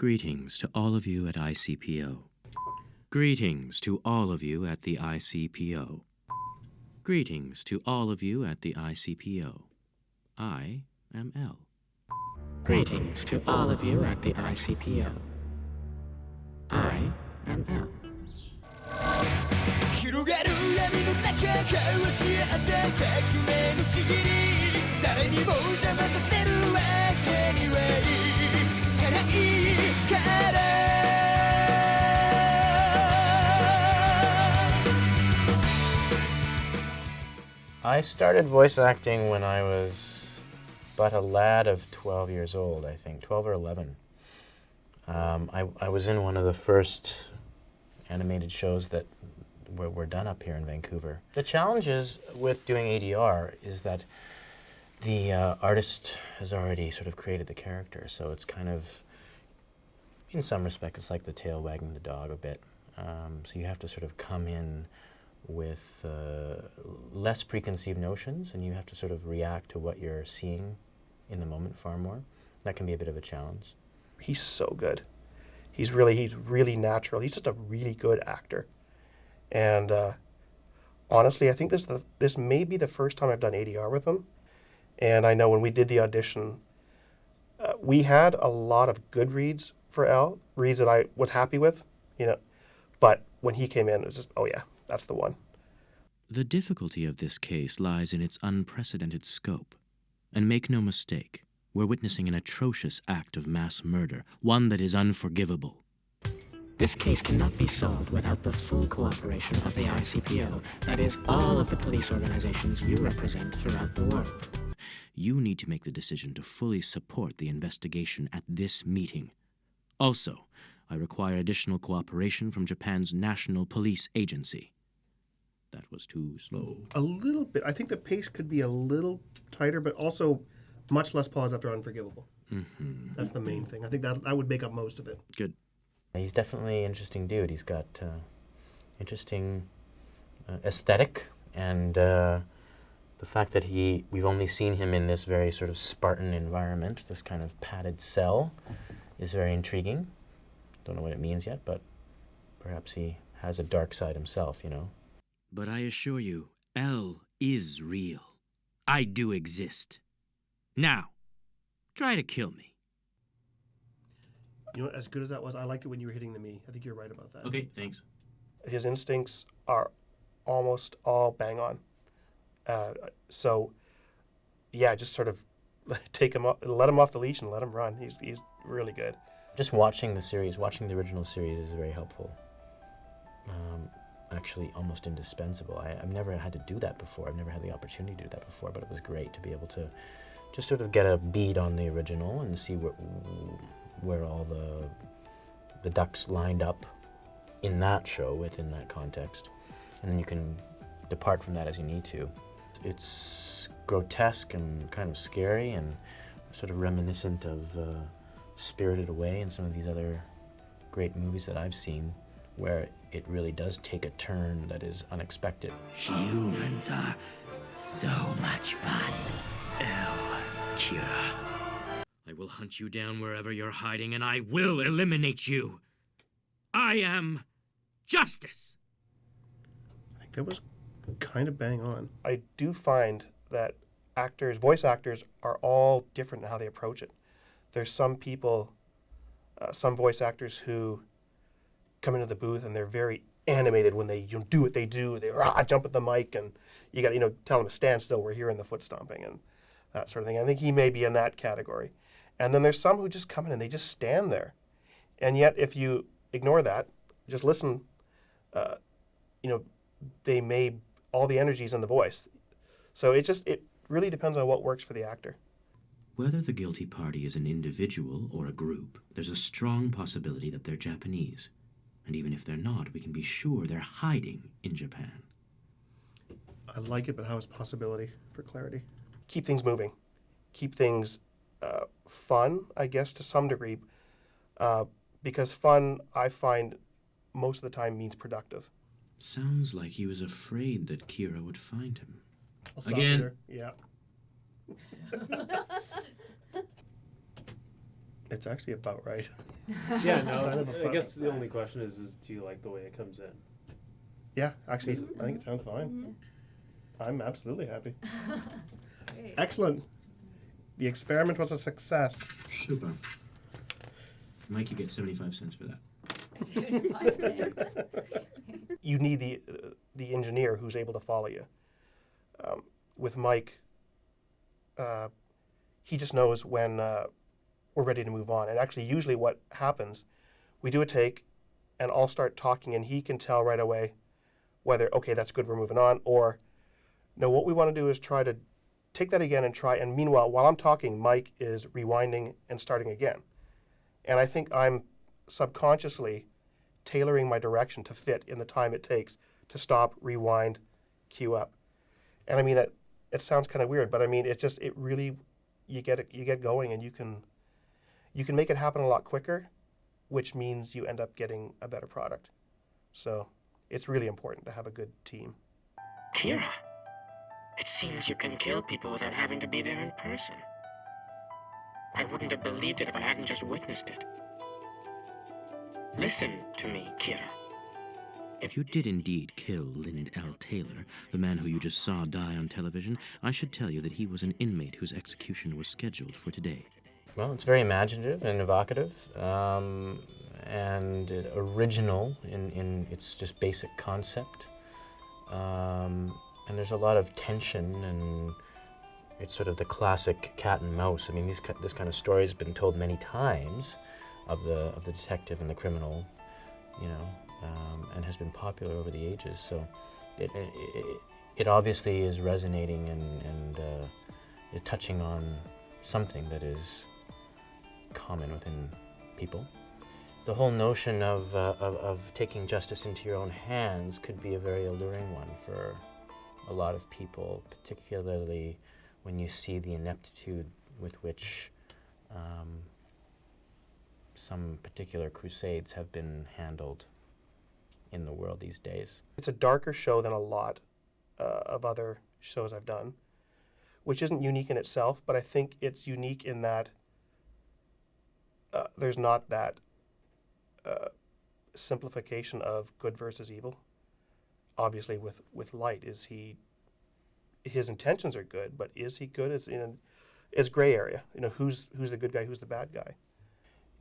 Greetings to all of you at ICPO. Greetings to all of you at the ICPO. Greetings to all of you at the ICPO. I am L. Greetings to all of you at the ICPO. I am L. 広がる闇の中交わし合った革命のちぎり誰にも邪魔させるわけにはいかないから I started voice acting when I was but a lad of 12 years old, I think, 12 or 11. I was in one of the first animated shows that were done up here in Vancouver. The challenges with doing ADR is that the artist has already sort of created the character, so it's kind of, in some respects, it's like the tail wagging the dog a bit. So you have to sort of come in with less preconceived notions, and you have to sort of react to what you're seeing in the moment far more. That can be a bit of a challenge. He's so good. He's really natural. He's just a really good actor. And honestly, I think this may be the first time I've done ADR with him. And I know when we did the audition, we had a lot of good reads for L, reads that I was happy with, you know. But when he came in, it was just, oh yeah, that's the one. The difficulty of this case lies in its unprecedented scope. And make no mistake, we're witnessing an atrocious act of mass murder, one that is unforgivable. This case cannot be solved without the full cooperation of the ICPO, that is, all of the police organizations you represent throughout the world. You need to make the decision to fully support the investigation at this meeting. Also, I require additional cooperation from Japan's National Police Agency. That was too slow. A little bit. I think the pace could be a little tighter, but also much less pause after Unforgivable. Mm-hmm. That's the main thing. I think that would make up most of it. Good. He's definitely an interesting dude. He's got interesting aesthetic, and the fact that we've only seen him in this very sort of Spartan environment, this kind of padded cell, is very intriguing. Don't know what it means yet, but perhaps he has a dark side himself, you know. But I assure you, L is real. I do exist. Now, try to kill me. You know, as good as that was, I liked it when you were hitting the me. I think you're right about that. Okay, thanks. His instincts are almost all bang on. So, yeah, just sort of take him up, let him off the leash and let him run. He's really good. Just watching the series, watching the original series is very helpful. Actually, almost indispensable. I've never had to do that before. I've never had the opportunity to do that before, but it was great to be able to just sort of get a bead on the original and see where all the ducks lined up in that show, within that context. And then you can depart from that as you need to. It's grotesque and kind of scary and sort of reminiscent of Spirited Away and some of these other great movies that I've seen, where it really does take a turn that is unexpected. Humans are so much fun. L. Kira. I will hunt you down wherever you're hiding, and I will eliminate you. I am justice. I think that was kind of bang on. I do find that voice actors are all different in how they approach it. There's some people, some voice actors who come into the booth and they're very animated when they do what they do. They jump at the mic, and you got to tell them to stand still. We're hearing the foot stomping and that sort of thing. I think he may be in that category. And then there's some who just come in and they just stand there. And yet, if you ignore that, just listen, all the energy's in the voice. So it really depends on what works for the actor. Whether the guilty party is an individual or a group, there's a strong possibility that they're Japanese. And even if they're not, we can be sure they're hiding in Japan. I like it, but how is possibility for clarity? Keep things moving. Keep things fun, I guess, to some degree. Because fun, I find, most of the time means productive. Sounds like he was afraid that Kira would find him. I'll stop Again? there. Yeah. It's actually about right. Yeah, no, Kind of a I guess the only question is do you like the way it comes in? Yeah, actually, I think it sounds fine. I'm absolutely happy. Great. Excellent. The experiment was a success. Super. Mike, you get 75 cents for that. 75 cents. You need the engineer who's able to follow you. With Mike, he just knows when we're ready to move on. And actually, usually what happens, we do a take, and I'll start talking, and he can tell right away whether, okay, that's good, we're moving on, or no, what we want to do is try to take that again and try. And meanwhile, while I'm talking, Mike is rewinding and starting again. And I think I'm subconsciously tailoring my direction to fit in the time it takes to stop, rewind, cue up. And I mean, it sounds kind of weird, but I mean, it's just, it really, you get going, and you can make it happen a lot quicker, which means you end up getting a better product. So it's really important to have a good team. Kira, it seems you can kill people without having to be there in person. I wouldn't have believed it if I hadn't just witnessed it. Listen to me, Kira. If you did indeed kill Lynd L. Taylor, the man who you just saw die on television, I should tell you that he was an inmate whose execution was scheduled for today. Well, it's very imaginative and evocative, and original in its just basic concept. And there's a lot of tension, and it's sort of the classic cat and mouse. I mean, this kind of story has been told many times of the detective and the criminal, you know, and has been popular over the ages. So it obviously is resonating and touching on something that is common within people. The whole notion of taking justice into your own hands could be a very alluring one for a lot of people, particularly when you see the ineptitude with which some particular crusades have been handled in the world these days. It's a darker show than a lot of other shows I've done, which isn't unique in itself, but I think it's unique in that there's not that simplification of good versus evil. Obviously, with Light, his intentions are good, but is he good? It's gray area. You know, who's the good guy, who's the bad guy?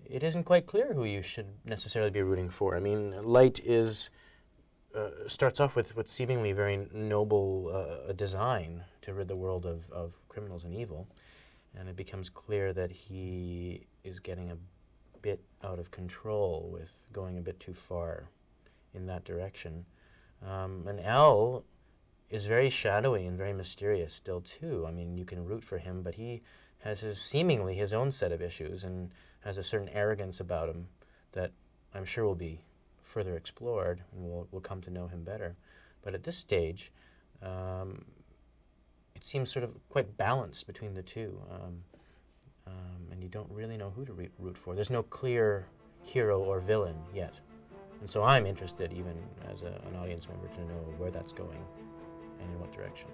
It isn't quite clear who you should necessarily be rooting for. I mean, Light starts off with what seemingly very noble design to rid the world of criminals and evil, and it becomes clear that he is getting a bit out of control with going a bit too far in that direction. And L is very shadowy and very mysterious still too. I mean, you can root for him, but he has seemingly his own set of issues and has a certain arrogance about him that I'm sure will be further explored, and we'll come to know him better. But at this stage, it seems sort of quite balanced between the two, and you don't really know who to root for. There's no clear hero or villain yet. And so I'm interested, even as an audience member, to know where that's going and in what direction.